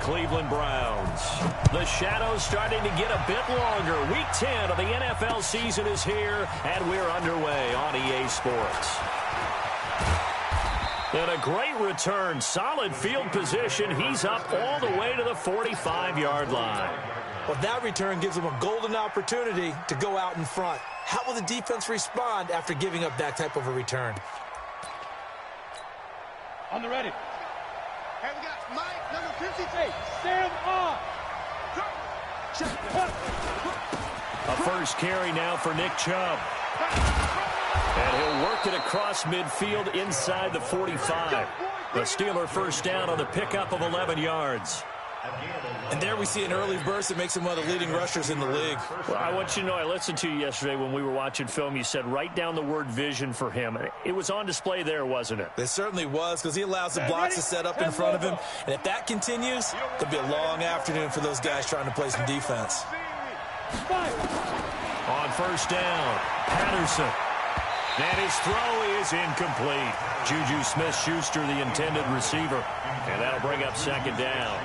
Cleveland Browns. The shadows starting to get a bit longer. Week 10 of the NFL season is here, and we're underway on EA Sports. And a great return. Solid field position. He's up all the way to the 45-yard line. Well, that return gives him a golden opportunity to go out in front. How will the defense respond after giving up that type of a return? On the ready. Here we got Mike, number 58. Stand on. A first carry now for Nick Chubb. And he'll work it across midfield inside the 45. The Steeler first down on the pickup of 11 yards. And there we see an early burst that makes him one of the leading rushers in the league. Well, I want you to know, I listened to you yesterday when we were watching film. You said write down the word vision for him. It was on display there, wasn't it? It certainly was, because he allows the blocks to set up in front of him. And if that continues, it'll be a long afternoon for those guys trying to play some defense. On first down, Patterson. And his throw is incomplete. Juju Smith-Schuster, the intended receiver. And that'll bring up second down.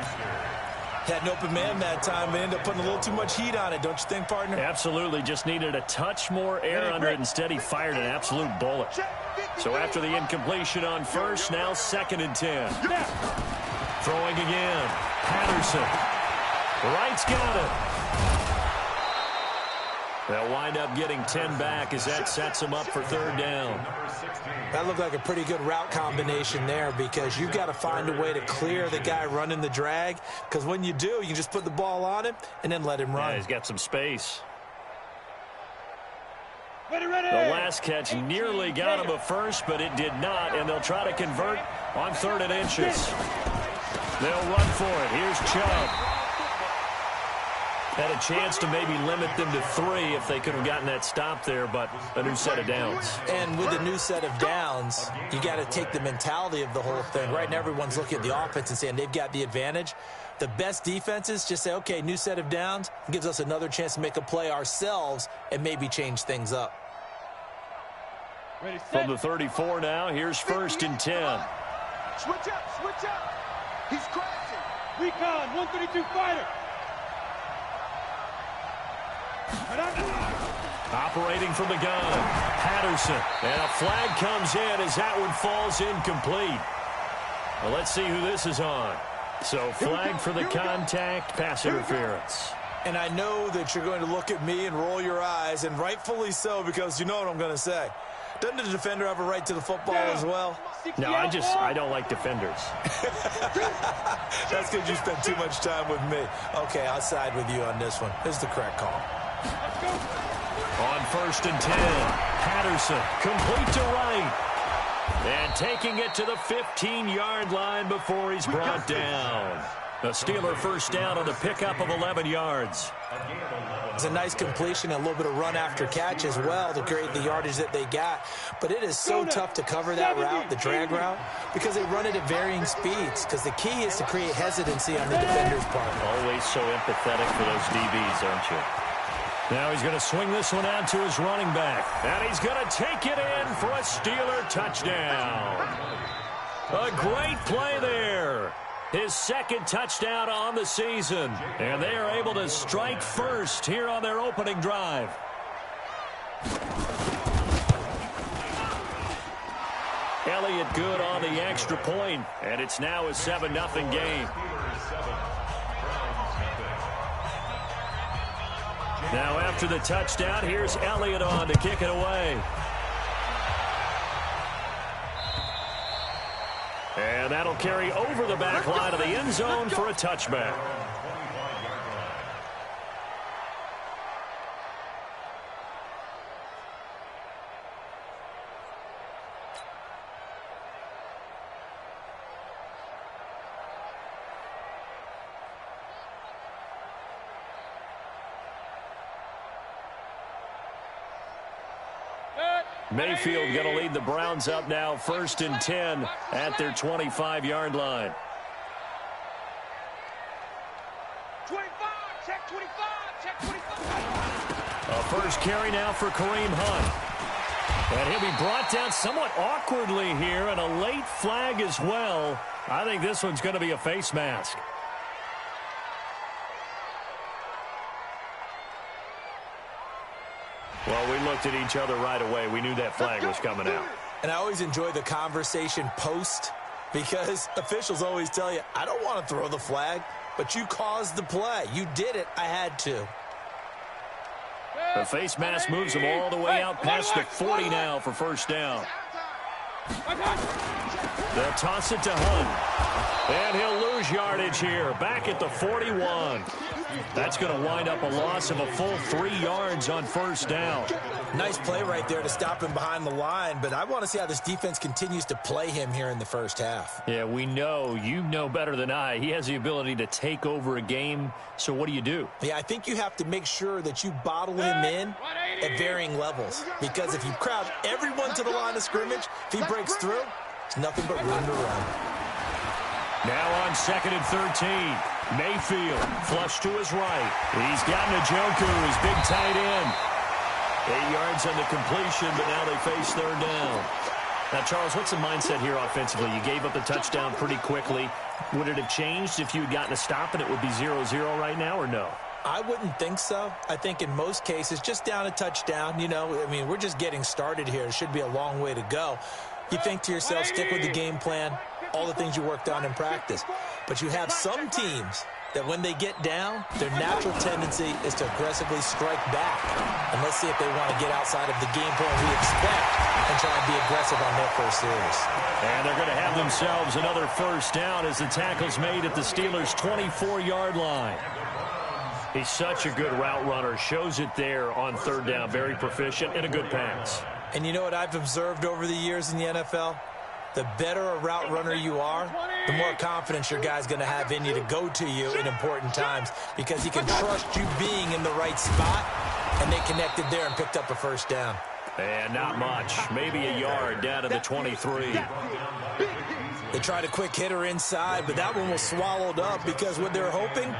Had an open man that time, but ended up putting a little too much heat on it, don't you think, partner? Absolutely. Just needed a touch more air under it. Instead, he fired an absolute bullet. So after the incompletion on first, now 2nd and 10. Throwing again. Patterson. Wright's got it. They'll wind up getting 10 back as that sets them up for third down. That looked like a pretty good route combination there, because you've got to find a way to clear the guy running the drag, because when you do, you can just put the ball on him and then let him run. Yeah, he's got some space. Ready. The last catch nearly got him a first, but it did not, and they'll try to convert on 3rd and inches. They'll run for it. Here's Chubb. Had a chance to maybe limit them to 3 if they could have gotten that stop there, but a new set of downs. And with a new set of downs, you got to take the mentality of the whole thing. Right now, everyone's looking at the offense and saying they've got the advantage. The best defenses just say, okay, new set of downs, gives us another chance to make a play ourselves and maybe change things up. From the 34 now, here's 1st and 10. Switch up. He's crashing. Recon, 132 fighter. Operating from the gun, Patterson. And a flag comes in as that one falls incomplete. Well, let's see who this is on. So flag for the contact, pass interference. And I know that you're going to look at me and roll your eyes, and rightfully so, because you know what I'm going to say. Doesn't the defender have a right to the football as well? No, I don't like defenders. That's because you spend too much time with me. Okay, I'll side with you on this one. This is the correct call. On 1st and 10, Patterson, complete to Wright. And taking it to the 15-yard line before he's brought down. The Steeler first down on the pickup of 11 yards. It's a nice completion, a little bit of run after catch as well to create the yardage that they got. But it is so tough to cover that route, the drag route, because they run it at varying speeds. Because the key is to create hesitancy on the defender's part. Always so empathetic for those DBs, aren't you? Now he's going to swing this one out to his running back. And he's going to take it in for a Steeler touchdown. A great play there. His 2nd touchdown on the season. And they are able to strike first here on their opening drive. Elliott good on the extra point. And it's now a 7-0 game. Now after the touchdown, here's Elliott on to kick it away. And that'll carry over the back line of the end zone for a touchback. Mayfield going to lead the Browns up now, 1st and 10 at their 25-yard line. 25, check 25, check 25. A first carry now for Kareem Hunt. And he'll be brought down somewhat awkwardly here, and a late flag as well. I think this one's going to be a face mask. Well, we looked at each other right away. We knew that flag was coming out. And I always enjoy the conversation post because officials always tell you, I don't want to throw the flag, but you caused the play. You did it. I had to. The face mask moves him all the way out past the 40 now for first down. They'll toss it to Hunt. And he'll lose yardage here. Back at the 41. That's going to wind up a loss of a full 3 yards on first down. Nice play right there to stop him behind the line, but I want to see how this defense continues to play him here in the first half. Yeah, we know. You know better than I. He has the ability to take over a game, so what do? Yeah, I think you have to make sure that you bottle him in at varying levels, because if you crowd everyone to the line of scrimmage, if he breaks through, it's nothing but room to run. Now on 2nd and 13. Mayfield, flush to his right. He's got Njoku, his big tight end. 8 yards on the completion, but now they face third down. Now, Charles, what's the mindset here offensively? You gave up the touchdown pretty quickly. Would it have changed if you had gotten a stop and it would be 0-0 right now, or no? I wouldn't think so. I think in most cases, just down a touchdown, you know, I mean, we're just getting started here. It should be a long way to go. You think to yourself, stick with the game plan, all the things you worked on in practice. But you have some teams that when they get down, their natural tendency is to aggressively strike back. And let's see if they want to get outside of the game plan we expect and try and be aggressive on their first series. And they're going to have themselves another first down as the tackle's made at the Steelers' 24-yard line. He's such a good route runner. Shows it there on third down. Very proficient and a good pass. And you know what I've observed over the years in the NFL? The better a route runner you are, the more confidence your guy's going to have in you to go to you in important times because he can trust you being in the right spot, and they connected there and picked up a first down. And not much. Maybe a yard down to the 23. They tried a quick hitter inside, but that one was swallowed up because what they're hoping,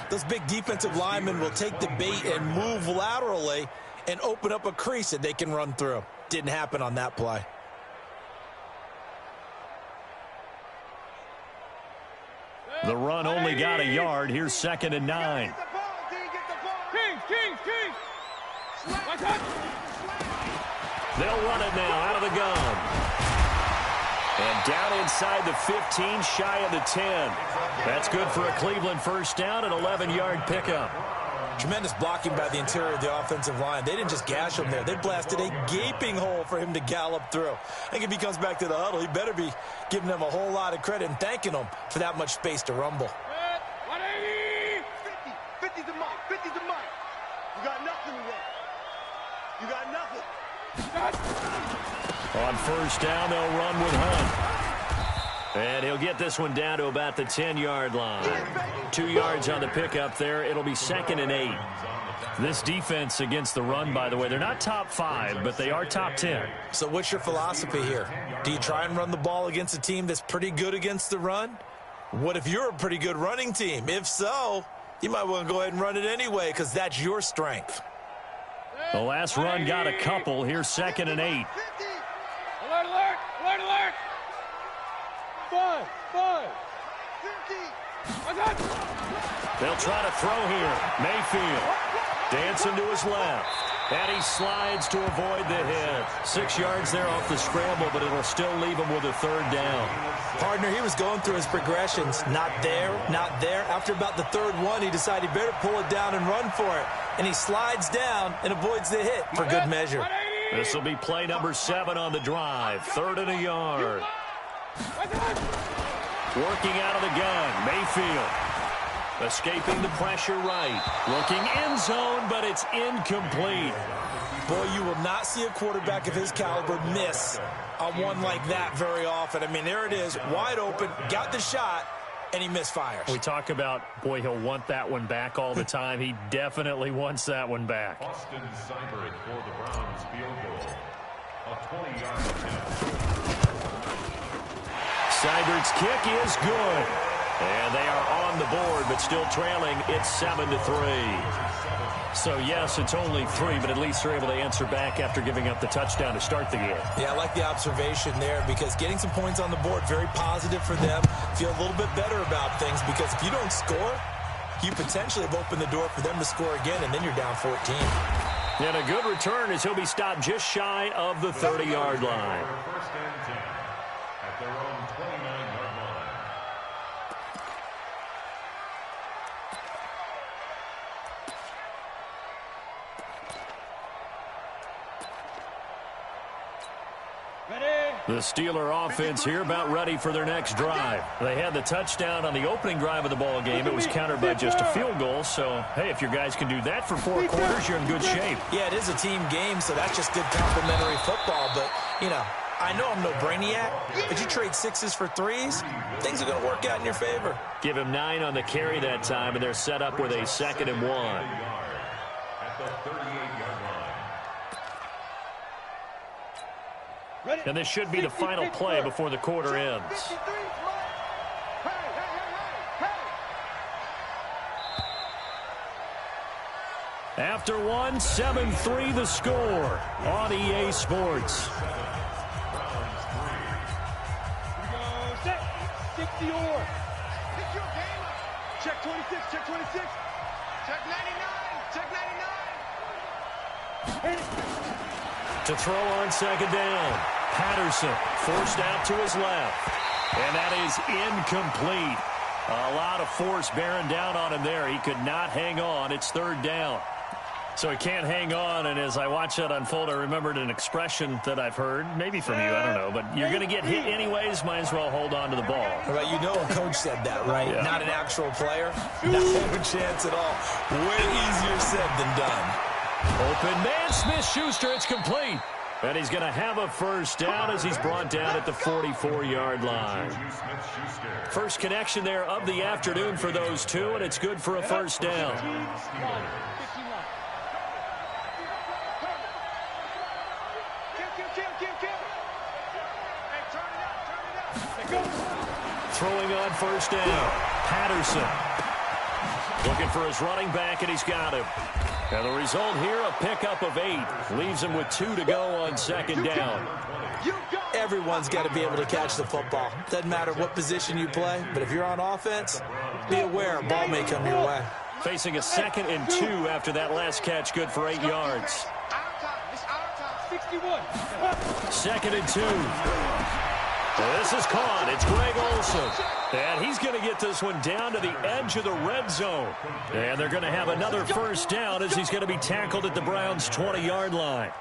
those big defensive linemen will take the bait and move laterally and open up a crease that they can run through. Didn't happen on that play. The run only got a yard. Here's 2nd and 9. They'll run it now out of the gun. And down inside the 15, shy of the 10. That's good for a Cleveland first down, an 11-yard pickup. Tremendous blocking by the interior of the offensive line. They didn't just gash him there. They blasted a gaping hole for him to gallop through. I think if he comes back to the huddle, he better be giving them a whole lot of credit and thanking them for that much space to rumble. 50 to Mike. 50 to Mike. You got nothing there. You got nothing. On first down, they'll run with Hunt. And he'll get this one down to about the 10-yard line. 2 yards on the pickup there. It'll be 2nd and 8. This defense against the run, by the way, they're not top 5, but they are top 10. So what's your philosophy here? Do you try and run the ball against a team that's pretty good against the run? What if you're a pretty good running team? If so, you might want to go ahead and run it anyway because that's your strength. The last run got a couple. Here's 2nd and 8. Alert, alert, alert, alert. 5. 50. They'll try to throw here. Mayfield dancing to his left. And he slides to avoid the hit. 6 yards there off the scramble, but it'll still leave him with a third down. Partner, he was going through his progressions. Not there, not there. After about the third one, he decided he better pull it down and run for it. And he slides down and avoids the hit for good measure. This will be play number 7 on the drive. 3rd and a yard. Working out of the gun, Mayfield. Escaping the pressure right. Looking end zone, but it's incomplete. Boy, you will not see a quarterback of his caliber miss on one like that very often. I mean, there it is, wide open, got the shot, and he misfires. We talk about, boy, he'll want that one back all the time. He definitely wants that one back. Austin Seibert for the Browns field goal. A 20-yard attempt. Seibert's kick is good. And they are on the board, but still trailing. It's 7-3. So, yes, it's only 3, but at least they're able to answer back after giving up the touchdown to start the game. Yeah, I like the observation there because getting some points on the board, very positive for them. Feel a little bit better about things because if you don't score, you potentially have opened the door for them to score again, and then you're down 14. And a good return as he'll be stopped just shy of the 30-yard line. First and 10 at their own 29-yard line. The Steeler offense here about ready for their next drive. They had the touchdown on the opening drive of the ball game. It was countered by just a field goal. So, hey, if your guys can do that for 4 quarters, you're in good shape. Yeah, it is a team game, so that's just good complementary football. But, you know, I know I'm no brainiac, but you trade 6s for 3s, things are going to work out in your favor. Give him 9 on the carry that time, and they're set up with a 2nd and 1. At the 38-yard line. And this should be the final play before the quarter ends. After one, 7-3 the score on EA Sports. Set. 60 or. Check 26, check 26. Check 99, check 99. To throw on 2nd down. Patterson forced out to his left. And that is incomplete. A lot of force bearing down on him there. He could not hang on. It's 3rd down. So he can't hang on, and as I watch that unfold, I remembered an expression that I've heard, maybe from you, I don't know, but you're going to get hit anyways, might as well hold on to the ball. Right, you know a coach said that, right? Yeah. Not an actual player. No chance at all. Way easier said than done. Open man, Smith-Schuster, it's complete. And he's going to have a 1st down as he's brought down at the 44-yard line. First connection there of the afternoon for those two, and it's good for a 1st down. Throwing on 1st down. Patterson looking for his running back, and he's got him. And the result here, a pickup of 8. Leaves him with 2 to go on 2nd down. Everyone's got to be able to catch the football. Doesn't matter what position you play, but if you're on offense, be aware a ball may come your way. Facing a 2nd and 2 after that last catch, good for 8 yards. 2nd and 2. This is caught. It's Greg Olsen. And he's going to get this one down to the edge of the red zone. And they're going to have another 1st down as he's going to be tackled at the Browns' 20-yard line.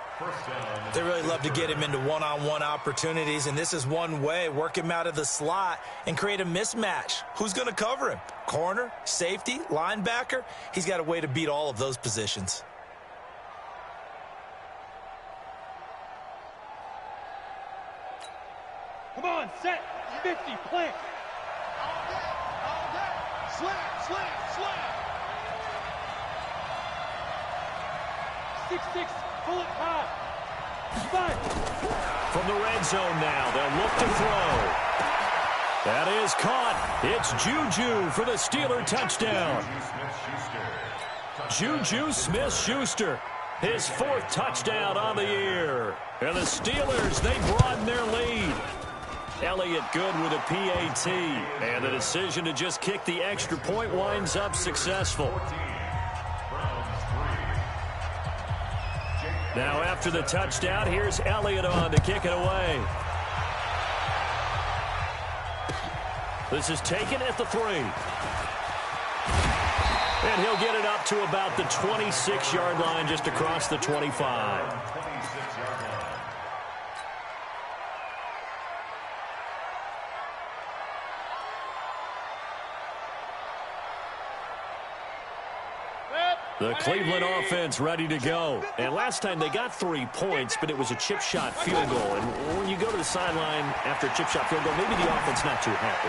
They really love to get him into one-on-one opportunities, and this is one way. Work him out of the slot and create a mismatch. Who's going to cover him? Corner, safety, linebacker? He's got a way to beat all of those positions. Come on, set. 50, plant. All day. Slam, slam, slam. 6-6, pull it high. 5. From the red zone now, they'll look to throw. That is caught. It's Juju for the Steeler touchdown. Juju Smith-Schuster, his 4th touchdown on the year. And the Steelers, they broaden their lead. Elliott good with a PAT. And the decision to just kick the extra point winds up successful. Now after the touchdown, here's Elliott on to kick it away. This is taken at the 3. And he'll get it up to about the 26-yard line, just across the 25. The Cleveland offense ready to go. And last time they got 3 points, but it was a chip shot field goal. And when you go to the sideline after a chip shot field goal, maybe the offense not too happy.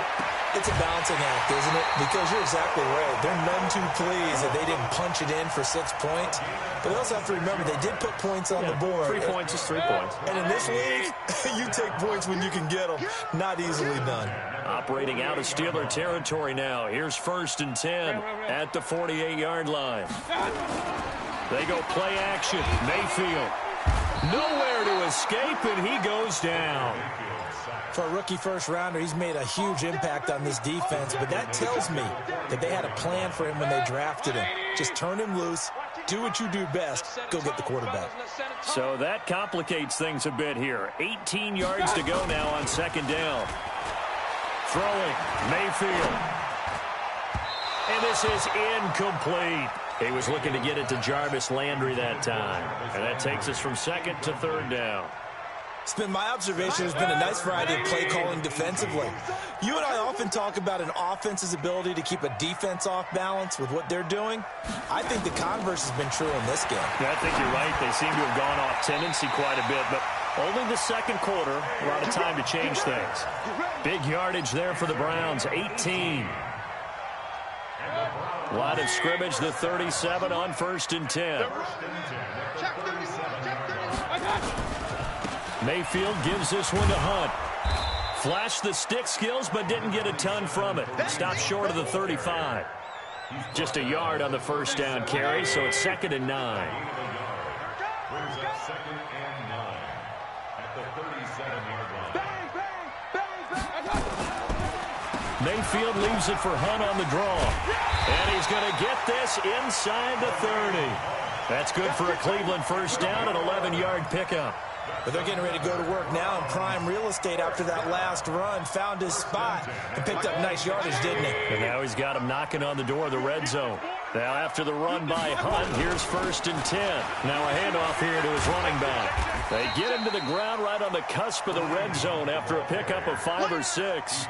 It's a balancing act, isn't it? Because you're exactly right. They're none too pleased that they didn't punch it in for 6 points. But they also have to remember they did put points on the board. 3 points is 3 points. And in this league, you take points when you can get them. Not easily done. Operating out of Steeler territory now. Here's 1st and 10 at the 48-yard line. They go play action. Mayfield. Nowhere to escape, and he goes down. For a rookie first-rounder, he's made a huge impact on this defense, but that tells me that they had a plan for him when they drafted him. Just turn him loose, Do what you do best. Go get the quarterback. So that complicates things a bit here. 18 yards to go now on second down. Throwing, Mayfield. And this is incomplete. He was looking to get it to Jarvis Landry that time. And that takes us from second to third down. It's been my observation. There's been a nice variety of play calling defensively. You and I often talk about an offense's ability to keep a defense off balance with what they're doing. I think the converse has been true in this game. Yeah, I think you're right. They seem to have gone off tendency quite a bit, but only the second quarter, a lot of time to change things. Big yardage there for the Browns, 18. Line of scrimmage, the 37 on 1st and 10. Mayfield gives this one to Hunt. Flashed the stick skills, but didn't get a ton from it. Stopped short of the 35. Just a yard on the first down carry, so it's 2nd and 9. Brings up 2nd and 9 at the 37-yard line. Mayfield leaves it for Hunt on the draw. And he's going to get this inside the 30. That's good for a Cleveland first down, an 11-yard pickup. But they're getting ready to go to work now in prime real estate after that last run. Found his spot and picked up nice yardage, didn't he? And now he's got him knocking on the door of the red zone. Now after the run by Hunt, here's 1st and 10. Now a handoff here to his running back. They get him to the ground right on the cusp of the red zone after a pickup of 5 or 6.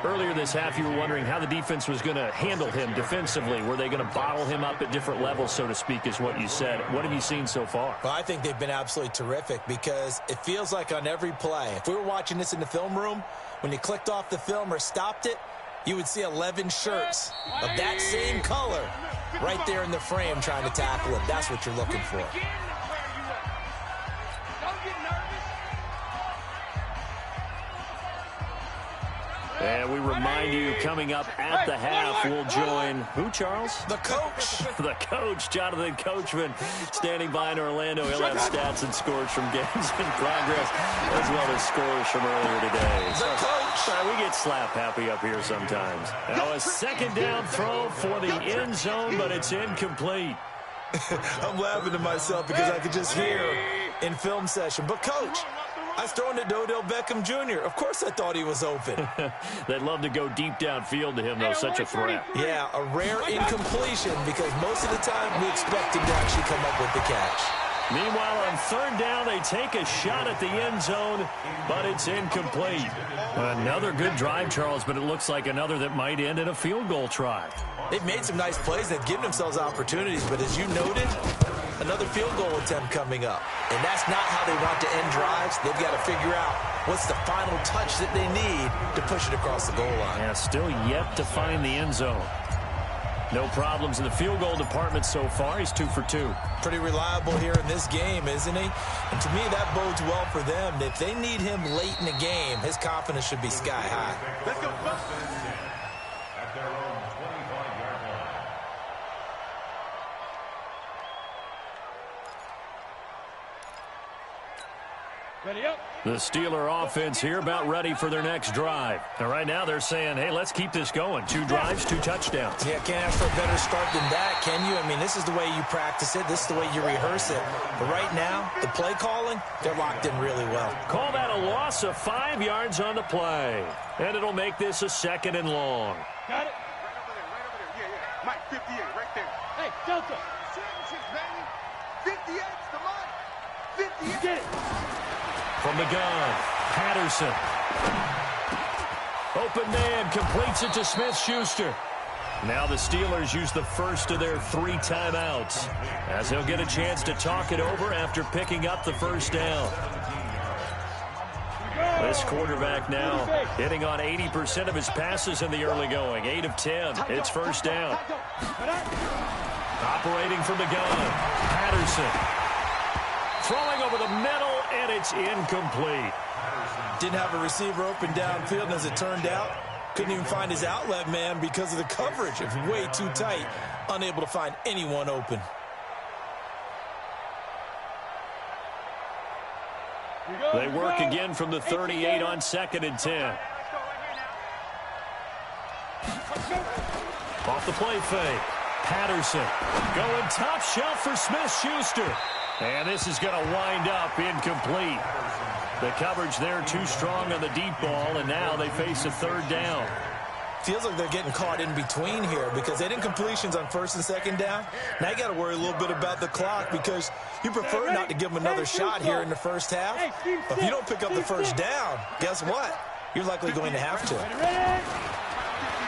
Earlier this half, you were wondering how the defense was going to handle him defensively. Were they going to bottle him up at different levels, so to speak, is what you said. What have you seen so far? Well, I think they've been absolutely terrific because it feels like on every play, if we were watching this in the film room, when you clicked off the film or stopped it, you would see 11 shirts of that same color right there in the frame trying to tackle him. That's what you're looking for. And we remind you, coming up at the half, we'll join, who, Charles? The coach. The coach, Jonathan Coachman, standing by in Orlando. He'll have stats and scores from games in progress, as well as scores from earlier today. The coach. We get slap happy up here sometimes. Now a second down throw for the end zone, but it's incomplete. I'm laughing to myself because I could just hear in film session. But, Coach, I was throwing to Odell Beckham Jr. Of course I thought he was open. They'd love to go deep downfield to him, though. Such a threat. Yeah, a rare incompletion because most of the time we expect him to actually come up with the catch. Meanwhile, on third down, they take a shot at the end zone, but it's incomplete. Another good drive, Charles, but it looks like another that might end in a field goal try. They've made some nice plays. They've given themselves opportunities, but as you noted, another field goal attempt coming up. And that's not how they want to end drives. They've got to figure out what's the final touch that they need to push it across the goal line. Yeah, still yet to find the end zone. No problems in the field goal department so far. He's 2 for 2. Pretty reliable here in this game, isn't he? And to me, that bodes well for them. If they need him late in the game, his confidence should be sky high. Let's go. At their own 25-yard line. Ready up. The Steeler offense here about ready for their next drive. And right now they're saying, hey, let's keep this going. 2 drives, 2 touchdowns. Yeah, can't ask for a better start than that, can you? I mean, this is the way you practice it. This is the way you rehearse it. But right now, the play calling, they're locked in really well. Call that a loss of 5 yards on the play. And it'll make this a 2nd and long. Got it. Right over there. Yeah. Mike, 58, right there. Hey, Delta. 58's the Mike. 58. Get it. From the gun, Patterson. Open man, completes it to Smith-Schuster. Now the Steelers use the first of their 3 timeouts, as they'll get a chance to talk it over after picking up the first down. This quarterback now hitting on 80% of his passes in the early going. 8 of 10. It's first down. Operating from the gun, Patterson. Throwing over the middle, and it's incomplete. Didn't have a receiver open downfield, and as it turned out, couldn't even find his outlet man because of the coverage. It's way too tight, unable to find anyone open. They work again from the 38 on 2nd and 10. Off the play fake. Patterson going top shelf for Smith-Schuster. And this is going to wind up incomplete. The coverage there too strong on the deep ball, and now they face a third down. Feels like they're getting caught in between here because they didn't completions on first and second down. Now you got to worry a little bit about the clock because you prefer not to give them another shot here in the first half. But if you don't pick up the first down, guess what? You're likely going to have to.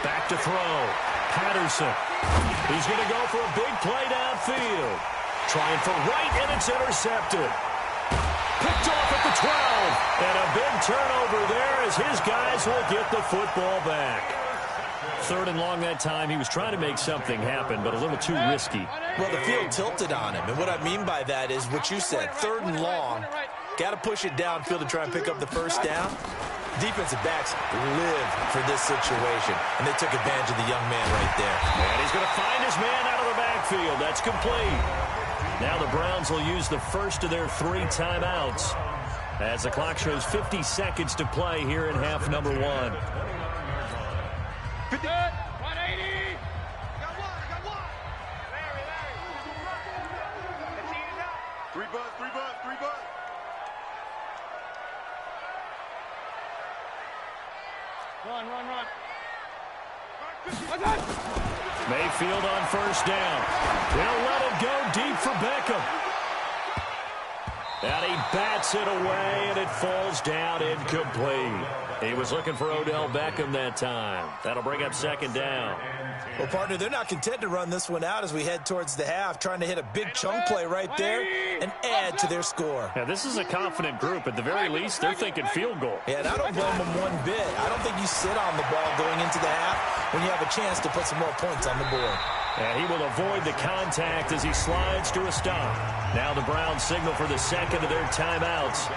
Back to throw. Patterson. He's going to go for a big play downfield. Trying for right, and it's intercepted. Picked off at the 12. And a big turnover there as his guys will get the football back. Third and long that time. He was trying to make something happen, but a little too risky. Well, the field tilted on him. And what I mean by that is what you said. Third and long. Got to push it downfield to try and pick up the first down. Defensive backs live for this situation, and they took advantage of the young man right there. And he's going to find his man out of the backfield. That's complete. Now the Browns will use the first of their 3 timeouts as the clock shows 50 seconds to play here in half number 1. 50. 180. I got one. Larry. 3 buzz. Run. Mayfield on first down. They'll let it go deep for Beckham. And he bats it away, and it falls down incomplete. He was looking for Odell Beckham that time. That'll bring up second down. Well, partner, they're not content to run this one out as we head towards the half, trying to hit a big chunk play right there and add to their score. Yeah, this is a confident group. At the very least, they're thinking field goal. Yeah, and I don't blame them one bit. I don't think you sit on the ball going into the half when you have a chance to put some more points on the board. And he will avoid the contact as he slides to a stop. Now the Browns signal for the second of their timeouts,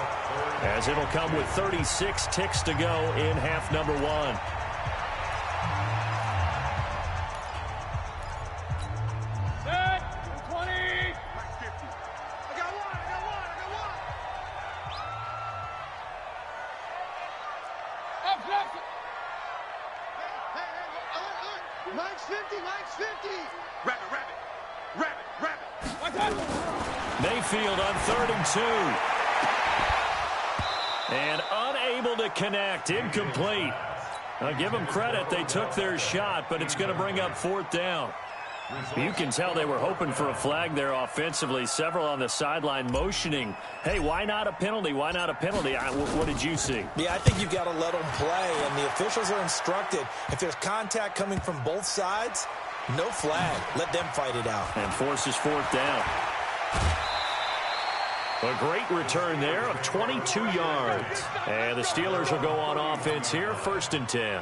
as it'll come with 36 ticks to go in half number 1. Mayfield on 3rd and 2. And unable to connect. Incomplete. I'll give them credit. They took their shot, but it's going to bring up 4th down. You can tell they were hoping for a flag there offensively. Several on the sideline motioning, hey, why not a penalty? Why not a penalty? What did you see? Yeah, I think you've got to let them play, and the officials are instructed. If there's contact coming from both sides, no flag. Let them fight it out. And forces 4th down. A great return there of 22 yards. And the Steelers will go on offense here, 1st and 10.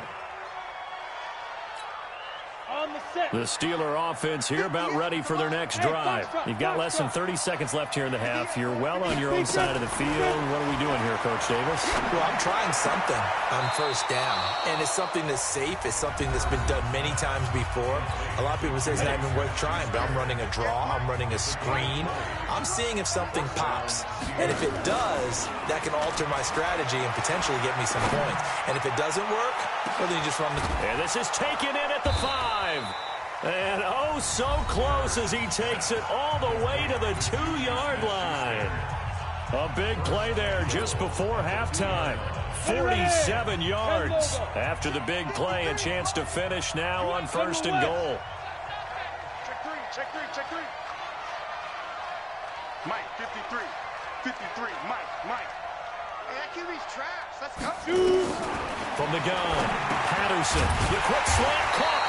The Steeler offense here about ready for their next drive. You've got less than 30 seconds left here in the half. You're well on your own side of the field. What are we doing here, Coach Davis? Well, I'm trying something on first down. And it's something that's safe. It's something that's been done many times before. A lot of people say it's not even worth trying, but I'm running a draw. I'm running a screen. I'm seeing if something pops. And if it does, that can alter my strategy and potentially get me some points. And if it doesn't work, well, then you just run the... And this is taken in at the 5. And oh, so close as he takes it all the way to the 2-yard line. A big play there just before halftime. 47 yards. After the big play, a chance to finish now on 1st and goal. Check three. Mike, 53. Mike. Hey, that QB's trash. Let's go. From the gun, Patterson. The quick slant caught.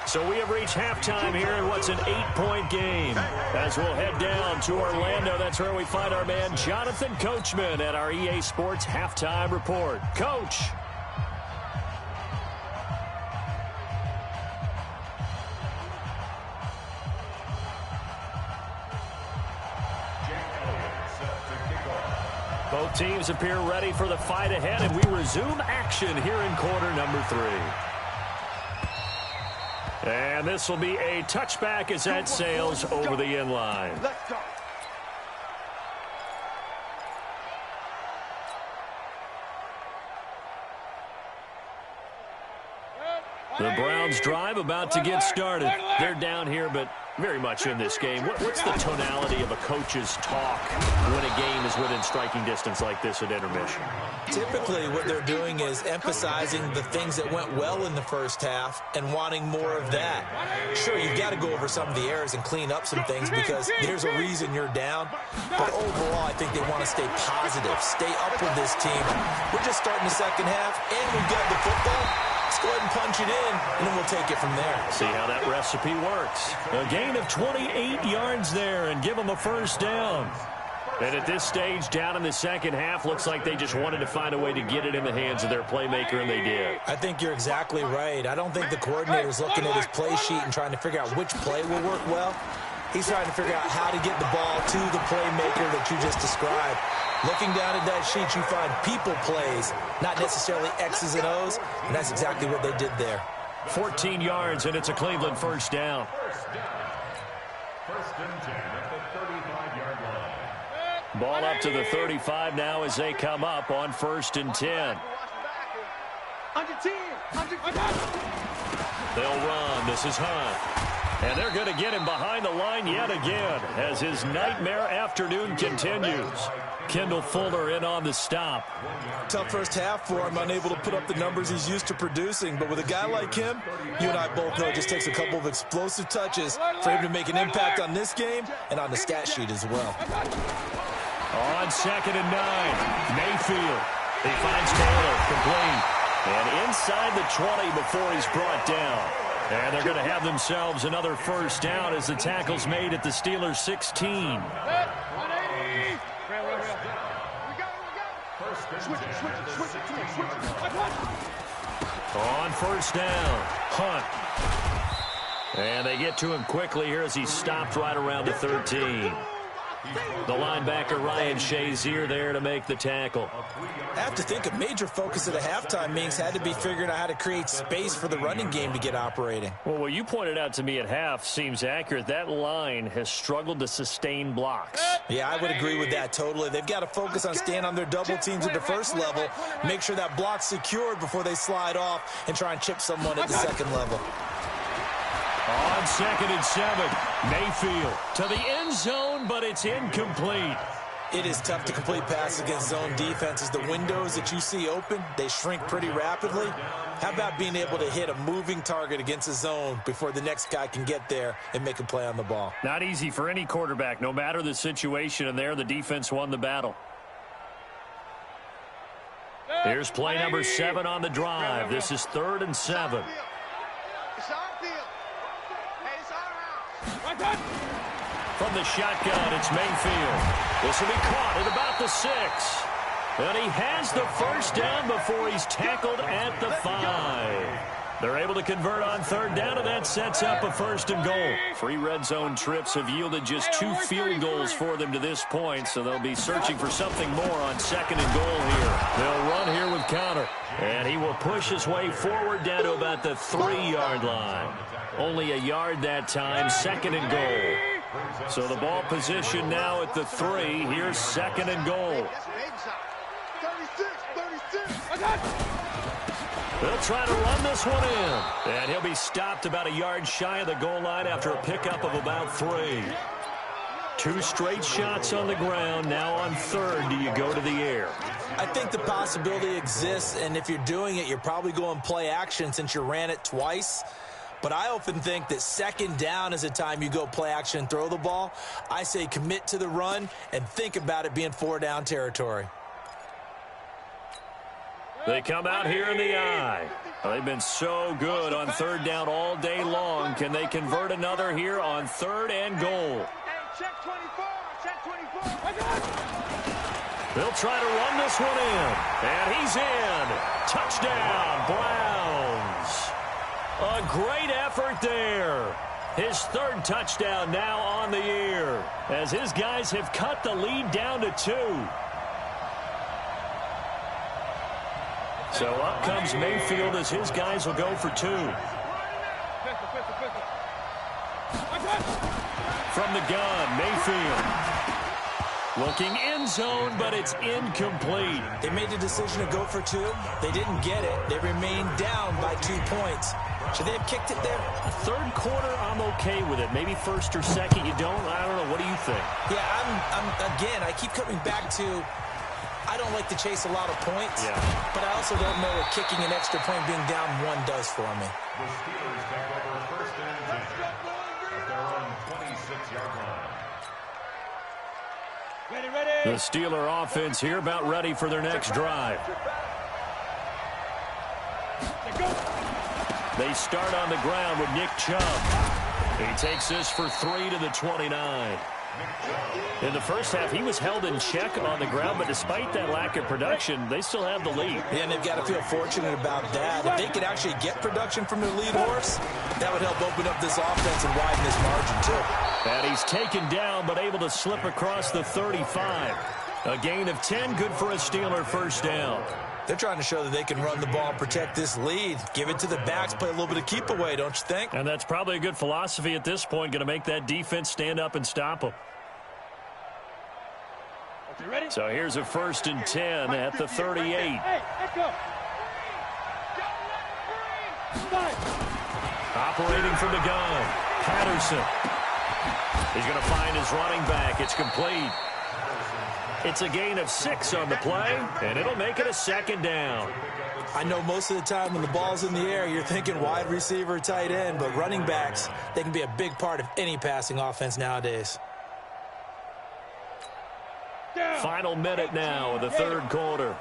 So we have reached halftime here in what's an 8-point game. As we'll head down to Orlando, that's where we find our man Jonathan Coachman at our EA Sports Halftime Report. Coach. Both teams appear ready for the fight ahead, and we resume action here in quarter number 3. And this will be a touchback as that sails over the end line. Let's go. The Browns drive about to get started. They're down here, but very much in this game. What's the tonality of a coach's talk when a game is within striking distance like this at intermission? Typically, what they're doing is emphasizing the things that went well in the first half and wanting more of that. Sure, you've got to go over some of the errors and clean up some things because there's a reason you're down. But overall, I think they want to stay positive, stay up with this team. We're just starting the second half, and we've got the football. Let's go ahead and punch it in, and then we'll take it from there. See how that recipe works. A gain of 28 yards there and give them a first down. And at this stage, down in the second half, looks like they just wanted to find a way to get it in the hands of their playmaker, and they did. I think you're exactly right. I don't think the coordinator's looking at his play sheet and trying to figure out which play will work well. He's trying to figure out how to get the ball to the playmaker that you just described. Looking down at that sheet, you find people plays, not necessarily X's and O's, and that's exactly what they did there. 14 yards, and it's a Cleveland first down. First and 10 at the 35-yard line. Ball up to the 35 now as they come up on first and 10. Under 10. They'll run. This is Hunt. And they're going to get him behind the line yet again as his nightmare afternoon continues. Kendall Fuller in on the stop. Tough first half for him, unable to put up the numbers he's used to producing. But with a guy like him, you and I both know it just takes a couple of explosive touches for him to make an impact on this game and on the stat sheet as well. On second and 9, Mayfield. He finds Taylor, complete. And inside the 20 before he's brought down. And they're going to have themselves another first down as the tackle's made at the Steelers' 16. On first down, Hunt. And they get to him quickly here as he stopped right around the 13. The linebacker Ryan Shazier there to make the tackle. I have to think a major focus of the halftime meetings had to be figuring out how to create space for the running game to get operating. Well, what you pointed out to me at half seems accurate. That line has struggled to sustain blocks. Yeah, I would agree with that totally. They've got to focus on staying on their double teams at the first level, make sure that block's secured before they slide off and try and chip someone at the second level. On second and 7, Mayfield to the end zone, but it's incomplete. It is tough to complete passes against zone defenses. The windows that you see open, they shrink pretty rapidly. How about being able to hit a moving target against a zone before the next guy can get there and make a play on the ball? Not easy for any quarterback, no matter the situation, and there the defense won the battle. Here's play number 7 on the drive. This is 3rd and 7. From the shotgun, it's Mayfield. This will be caught at about the 6. And he has the first down before he's tackled at the 5. They're able to convert on 3rd down, and that sets up a 1st and goal. 3 red zone trips have yielded just 2 field goals for them to this point, so they'll be searching for something more on 2nd and goal here. They'll run here with Conner, and he will push his way forward down to about the 3-yard line. Only a yard that time, 2nd and goal. So the ball position now at the 3. Here's 2nd and goal. They'll try to run this one in. And he'll be stopped about a yard shy of the goal line after a pickup of about 3. 2 straight shots on the ground. Now on 3rd, do you go to the air? I think the possibility exists, and if you're doing it, you're probably going play action since you ran it twice. But I often think that 2nd down is a time you go play action and throw the ball. I say commit to the run and think about it being 4-down territory. They come out here in the eye. They've been so good on 3rd down all day long. Can they convert another here on 3rd and goal? Check 24. Check 24. They'll try to run this one in. And he's in. Touchdown, Browns. A great effort there. His 3rd touchdown now on the year as his guys have cut the lead down to 2. So up comes Mayfield as his guys will go for 2. From the gun, Mayfield. Looking end zone, but it's incomplete. They made the decision to go for 2. They didn't get it. They remained down by 2 points. Should they have kicked it there? Third quarter, I'm okay with it. Maybe first or second, you don't. I don't know. What do you think? Yeah, again, I keep coming back to, I don't like to chase a lot of points, but I also don't know what kicking an extra point being down 1 does for me. The Steelers take over first and 10 at their own 26-yard line. The Steeler offense here about ready for their next drive. They start on the ground with Nick Chubb. He takes this for 3 to the 29. In the first half, he was held in check on the ground, but despite that lack of production, they still have the lead. Yeah, and they've got to feel fortunate about that. If they could actually get production from their lead horse, that would help open up this offense and widen this margin, too. And he's taken down, but able to slip across the 35. A gain of 10, good for a Steeler first down. They're trying to show that they can run the ball and protect this lead. Give it to the backs, play a little bit of keep away, don't you think? And that's probably a good philosophy at this point, going to make that defense stand up and stop them. So here's a 1st and 10 at the 38. Hey, let's go. Operating from the gun, Patterson. He's going to find his running back. It's complete. It's a gain of 6 on the play, and it'll make it a 2nd down. I know most of the time when the ball's in the air, you're thinking wide receiver, tight end, but running backs, they can be a big part of any passing offense nowadays. Final minute now of the third quarter.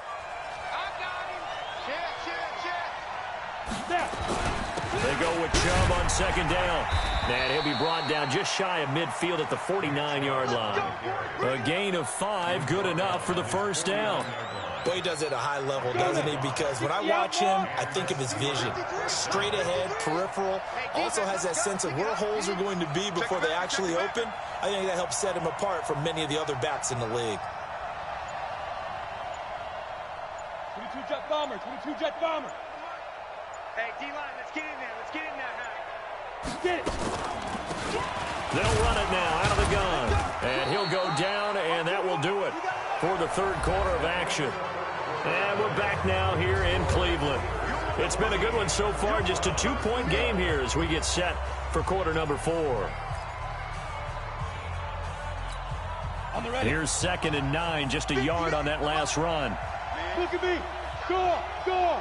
They go with Chubb on 2nd down. And he'll be brought down just shy of midfield at the 49-yard line. A gain of 5, good enough for the first down. Boy, he does it at a high level, doesn't he? Because when I watch him, I think of his vision. Straight ahead, peripheral. Also has that sense of where holes are going to be before they actually open. I think that helps set him apart from many of the other backs in the league. 22 jet bomber, 22 jet bomber. Hey, D-line, let's get in there. Let's get in there now. Get it. They'll run it now out of the gun. And he'll go down, and that will do it for the third quarter of action. And we're back now here in Cleveland. It's been a good one so far, just a 2-point game here as we get set for quarter number 4. Here's 2nd and 9, just a yard on that last run. Look at me. Go, go.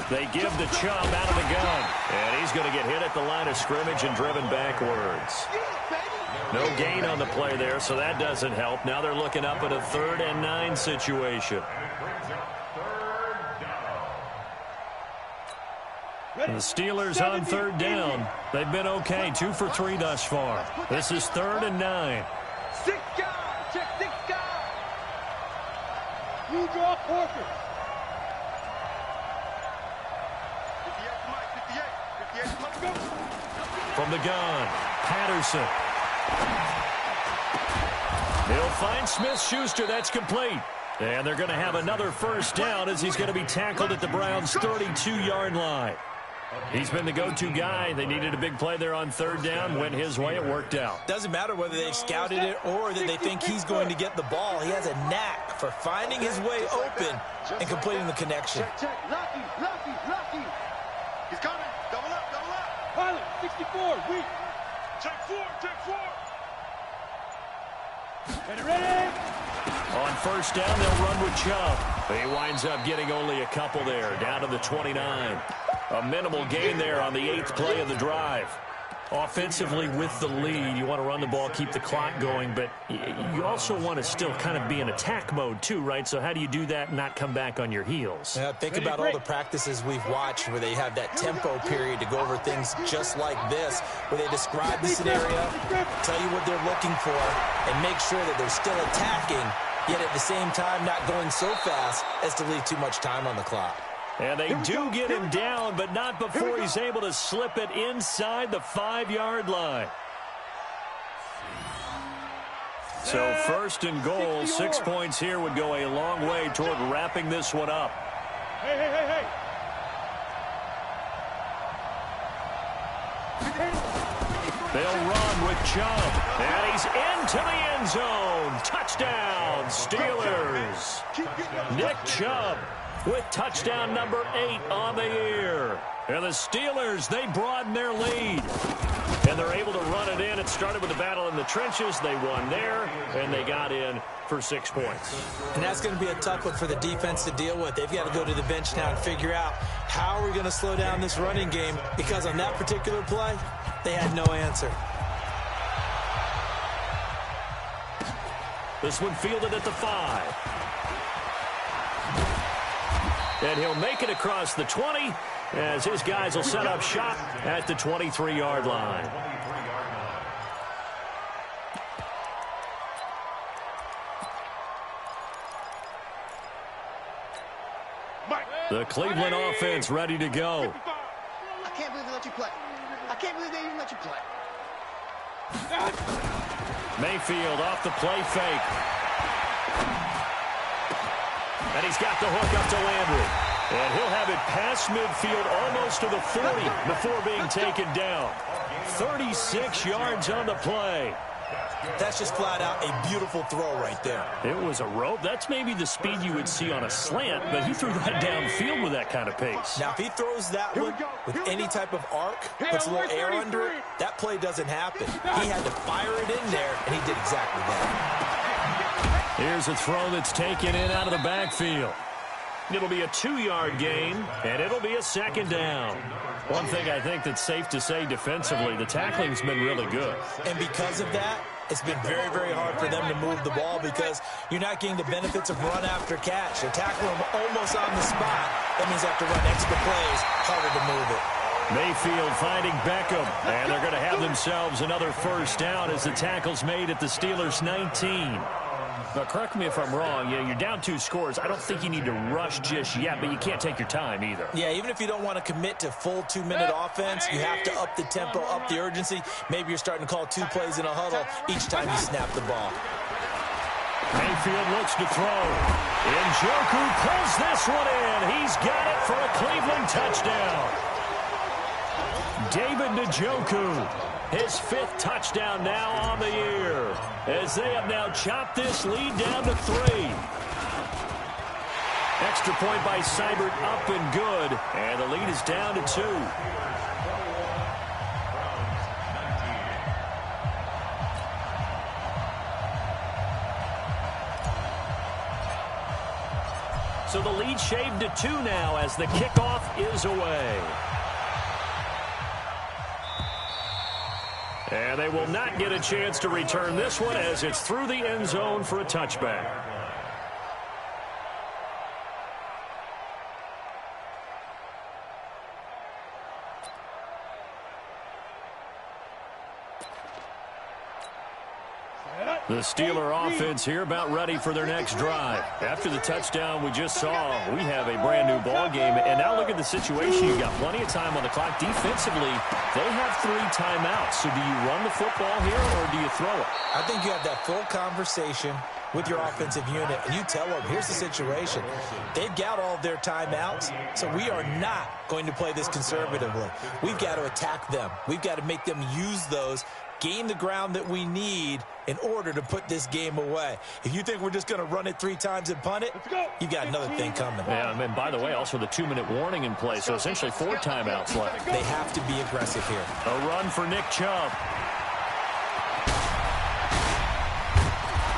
They give the Chubb out of the gun. And he's going to get hit at the line of scrimmage and driven backwards. No gain on the play there, so that doesn't help. Now they're looking up at a 3rd and 9 situation. The Steelers on 3rd down. They've been okay, 2 for 3 thus far. This is 3rd and 9. 6 guys. Check 6 guys. You draw Corker. 58, let's go. From the gun, Patterson. He'll find Smith-Schuster. That's complete. And they're going to have another first down as he's going to be tackled at the Browns' 32-yard line. He's been the go-to guy. They needed a big play there on 3rd down. Went his way. It worked out. Doesn't matter whether they've scouted it or that they think he's going to get the ball. He has a knack for finding his way open and completing the connection. Check. Lucky. He's coming. Double up. Pilot, 64, weak. Check 4. Ready. On first down, they'll run with Chubb. He winds up getting only a couple there, down to the 29. A minimal gain there on the 8th play of the drive. Offensively with the lead, you want to run the ball, keep the clock going, but you also want to still kind of be in attack mode too, right? So how do you do that and not come back on your heels? Yeah, think about all the practices we've watched where they have that tempo period to go over things just like this, where they describe the scenario, tell you what they're looking for, and make sure that they're still attacking, yet at the same time not going so fast as to leave too much time on the clock. And they do get him down, but not before he's able to slip it inside the 5-yard line. So 1st and goal, 6 points here would go a long way toward wrapping this one up. Hey. They'll run with Chubb, and he's into the end zone. Touchdown, Steelers. Nick Chubb with touchdown number 8 on the year. And the Steelers, they broaden their lead. And they're able to run it in. It started with a battle in the trenches. They won there, and they got in for 6 points. And that's going to be a tough one for the defense to deal with. They've got to go to the bench now and figure out how are we going to slow down this running game, because on that particular play, they had no answer. This one fielded at the 5. And he'll make it across the 20 as his guys will set up shop at the 23-yard line. The Cleveland offense ready to go. I can't believe they let you play. I can't believe they even let you play. Mayfield off the play fake. And he's got the hook up to Landry. And he'll have it past midfield almost to the 40 before being taken down. 36 yards on the play. That's just flat out a beautiful throw right there. It was a rope. That's maybe the speed you would see on a slant, but he threw that downfield with that kind of pace. Now, if he throws that one with any type of arc, puts a little air under it, that play doesn't happen. He had to fire it in there, and he did exactly that. Here's a throw that's taken in out of the backfield. It'll be a 2-yard gain, and it'll be a 2nd down. One thing I think that's safe to say defensively, the tackling's been really good. And because of that, it's been very, very hard for them to move the ball because you're not getting the benefits of run after catch. They're tackling them almost on the spot. That means they have to run extra plays, harder to move it. Mayfield finding Beckham, and they're going to have themselves another 1st down as the tackle's made at the Steelers' 19. Now, correct me if I'm wrong. Yeah, you're down 2 scores. I don't think you need to rush just yet, but you can't take your time either. Yeah, even if you don't want to commit to full 2-minute offense, you have to up the tempo, up the urgency. Maybe you're starting to call 2 plays in a huddle each time you snap the ball. Mayfield looks to throw. Njoku pulls this one in. He's got it for a Cleveland touchdown. David Njoku. His 5th touchdown now on the year, as they have now chopped this lead down to 3. Extra point by Seibert up and good, and the lead is down to 2. So the lead shaved to 2 now as the kickoff is away. And they will not get a chance to return this one as it's through the end zone for a touchback. The Steeler offense here about ready for their next drive. After the touchdown we just saw, we have a brand new ball game. And now look at the situation. You've got plenty of time on the clock. Defensively, they have 3 timeouts. So do you run the football here or do you throw it? I think you have that full conversation with your offensive unit, and you tell them, here's the situation. They've got all of their timeouts, so we are not going to play this conservatively. We've got to attack them. We've got to make them use those, gain the ground that we need in order to put this game away. If you think we're just going to run it 3 times and punt it, you've got another thing coming. Yeah, and by the way, also the 2-minute warning in place, so essentially 4 timeouts left. They have to be aggressive here. A run for Nick Chubb.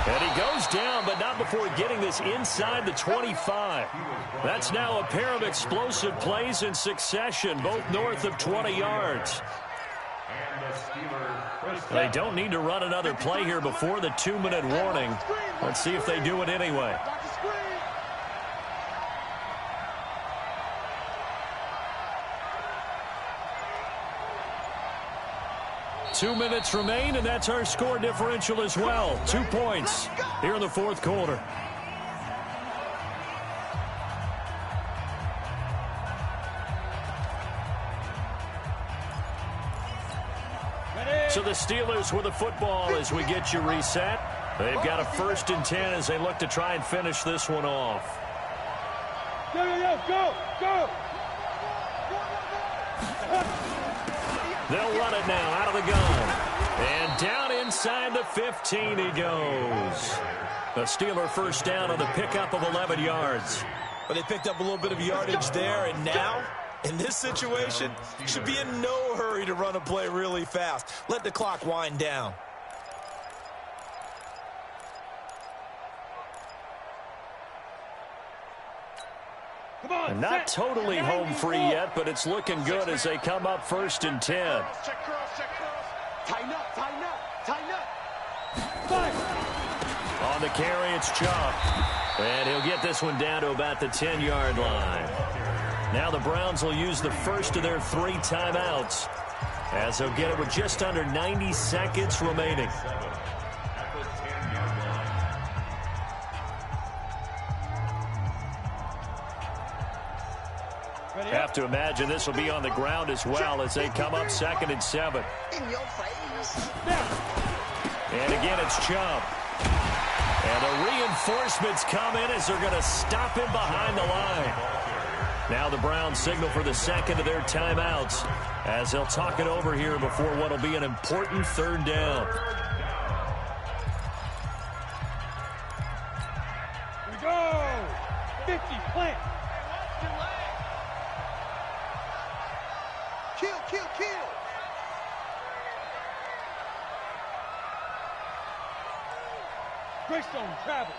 And he goes down, but not before getting this inside the 25. That's now a pair of explosive plays in succession, both north of 20 yards. They don't need to run another play here before the 2-minute warning. Let's see if they do it anyway. Two minutes remain, and that's our score differential as well. 2 points here in the 4th quarter. So the Steelers with the football as we get you reset. They've got a 1st and 10 as they look to try and finish this one off. Go! They'll run it now out of the gun. And down inside the 15 he goes. The Steeler 1st down on the pickup of 11 yards. But they picked up a little bit of yardage there, and now, in this situation, should be in no hurry to run a play really fast. Let the clock wind down. And not totally home free yet, but it's looking good as they come up 1st and 10. Check cross, check cross. Tighten up, tighten up, tighten up. On the carry, it's Chump. And he'll get this one down to about the 10-yard line. Now the Browns will use the first of their 3 timeouts, as they'll get it with just under 90 seconds remaining. Have to imagine this will be on the ground as well as they come up 2nd and 7. In your face. And again, it's Chump. And the reinforcements come in as they're going to stop him behind the line. Now the Browns signal for the second of their timeouts as they'll talk it over here before what will be an important 3rd down. Here we go. 50, plant. Kill, kill, kill. Greystone, travel.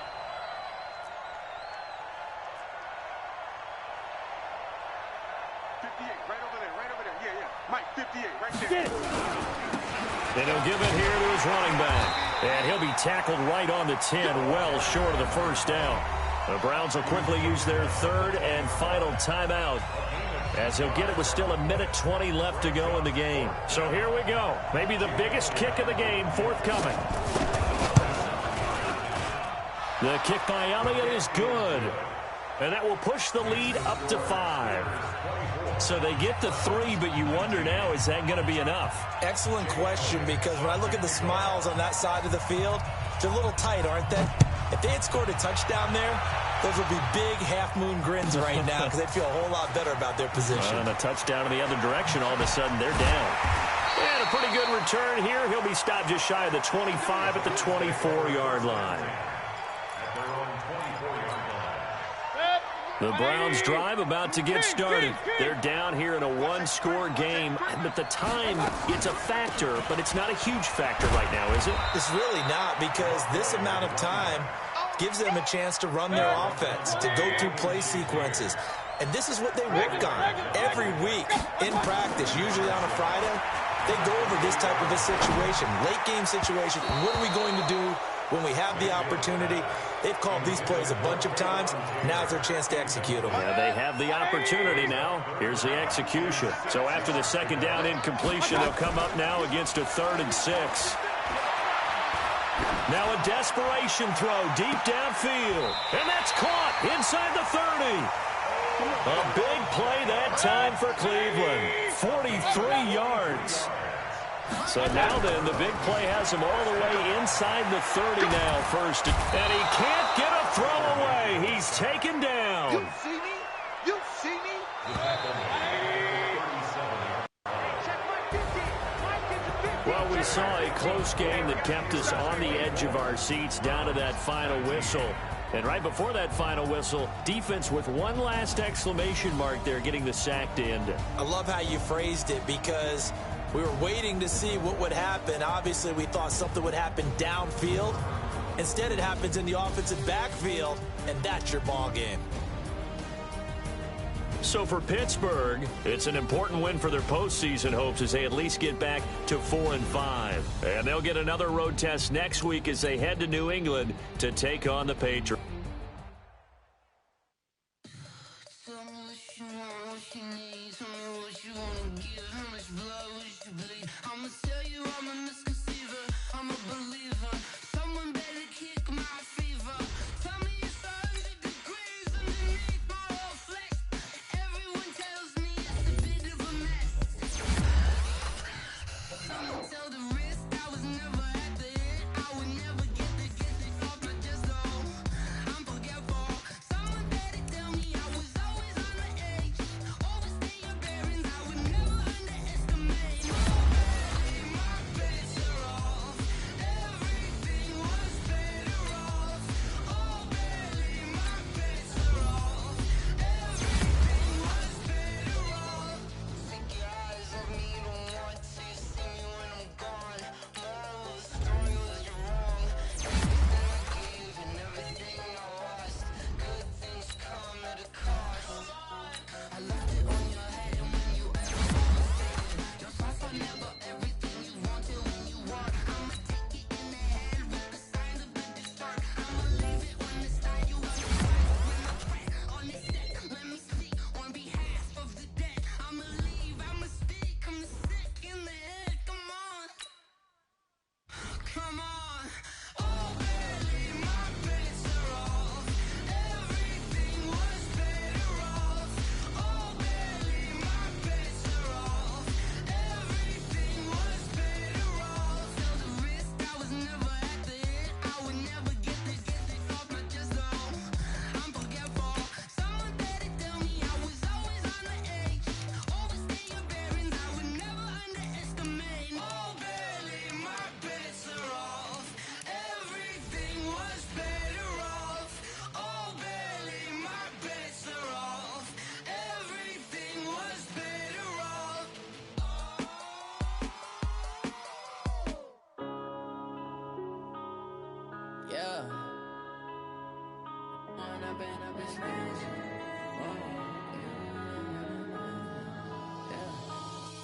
Mike, 58, right there. Get it. And he'll give it here to his running back. And he'll be tackled right on the 10, well short of the 1st down. The Browns will quickly use their 3rd and final timeout, as he'll get it with still 1:20 left to go in the game. So here we go. Maybe the biggest kick of the game forthcoming. The kick by Elliott is good. And that will push the lead up to 5. So they get to 3, but you wonder now, is that going to be enough? Excellent question, because when I look at the smiles on that side of the field, they're a little tight, aren't they? If they had scored a touchdown there, those would be big half-moon grins right now because they'd feel a whole lot better about their position. And a touchdown in the other direction, all of a sudden they're down. And a pretty good return here. He'll be stopped just shy of the 25 at the 24-yard line. The Browns drive about to get started. They're down here in a 1-score game, but the time, it's a factor, but it's not a huge factor right now, is it? It's really not, because this amount of time gives them a chance to run their offense, to go through play sequences. And this is what they work on every week in practice, usually on a Friday. They go over this type of a situation, late game situation. What are we going to do when we have the opportunity? They've called these plays a bunch of times. Now's their chance to execute them. Yeah, they have the opportunity now. Here's the execution. So after the 2nd down incompletion, they'll come up now against a 3rd and 6. Now a desperation throw deep downfield. And that's caught inside the 30. A big play that time for Cleveland. 43 yards. So now then, the big play has him all the way inside the 30 now first. And he can't get a throw away. He's taken down. You see me? You see me? Well, we saw a close game that kept us on the edge of our seats down to that final whistle. And right before that final whistle, defense with one last exclamation mark there, getting the sack to end it. I love how you phrased it, because we were waiting to see what would happen. Obviously, we thought something would happen downfield. Instead, it happens in the offensive backfield, and that's your ball game. So for Pittsburgh, it's an important win for their postseason hopes as they at least get back to 4-5. And they'll get another road test next week as they head to New England to take on the Patriots.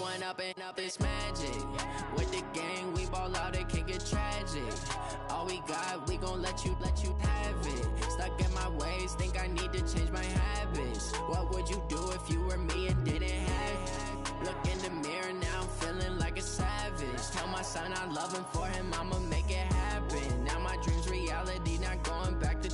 Going up and up, it's magic. With the gang, we ball out, it can get tragic. All we got, we gon' let you have it. Stuck in my ways, think I need to change my habits. What would you do if you were me and didn't have it? Look in the mirror, now I'm feeling like a savage. Tell my son I love him, for him I'ma make it happen. Now my dream's reality, not going back to.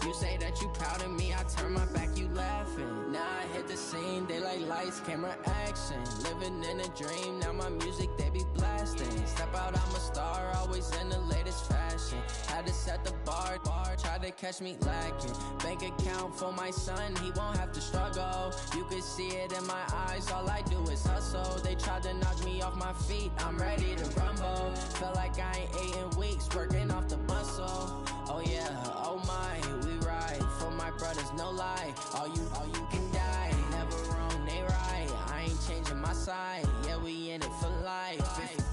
You say that you proud of me, I turn my back, you laughing. Now I hit the scene, they like lights, camera, action. Living in a dream, now my music, they be blasting. Step out, I'm a star, always in the latest fashion. Had to set the bar, try to catch me lacking. Bank account for my son, he won't have to struggle. You can see it in my eyes, all I do is hustle. They tried to knock me off my feet, I'm ready to rumble. Feel like I ain't ate in weeks, working off the muscle. Oh yeah, oh my, we ride for my brothers, no lie. All you can die, never wrong, they right. I ain't changing my side, yeah, we in it for life.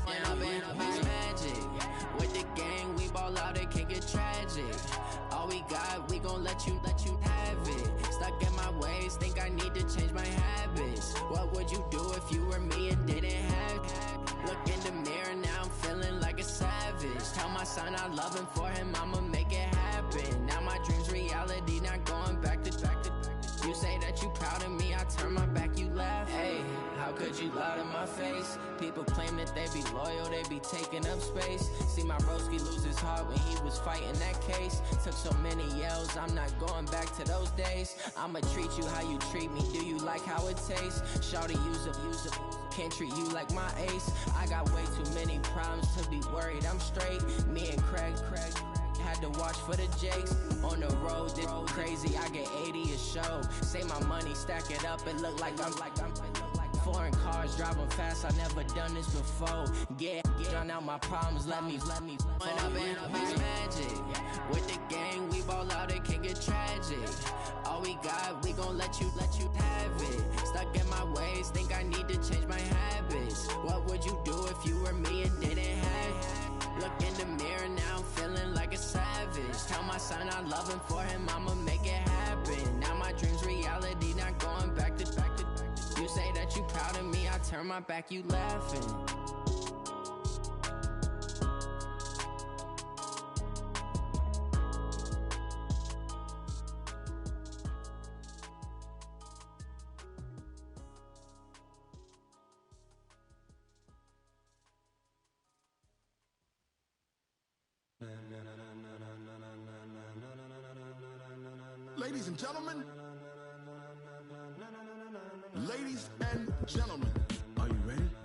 And I've been it's magic. With the gang, we ball out, it can get tragic. All we got, we gon' let you have it. Stuck in my ways, think I need to change my habits. What would you do if you were me and didn't have it? Look in the mirror, now I'm feeling like a savage. Tell my son I love him, for him I'ma make it happen. Now my dream's reality, not going back to. You say that you proud of me, I turn my back, you laugh. Hey, how could you lie to my face? People claim that they be loyal, they be taking up space. See my broski lose his heart when he was fighting that case. Took so many yells, I'm not going back to those days. I'ma treat you how you treat me, do you like how it tastes? Shawty, use up, can't treat you like my ace. I got way too many problems to be worried, I'm straight. Me and Craig had to watch for the Jakes. On the road, this crazy, I get 80 a show. Say my money, stack it up, it look like I'm foreign cars, driving fast, I never done this before. Drown out my problems, let me When I've been it's magic. With the gang, we ball out, it can get tragic. All we got, we gon' let you have it. Stuck in my ways, think I need to change my habits. What would you do if you were me and didn't have it? Look in the mirror, now I'm feeling like a savage. Tell my son I love him, for him I'ma make it happen. Now my dream's reality, not going back to. You say that you proud of me, I turn my back, you laughing. Ladies and gentlemen, ladies and gentlemen, are you ready?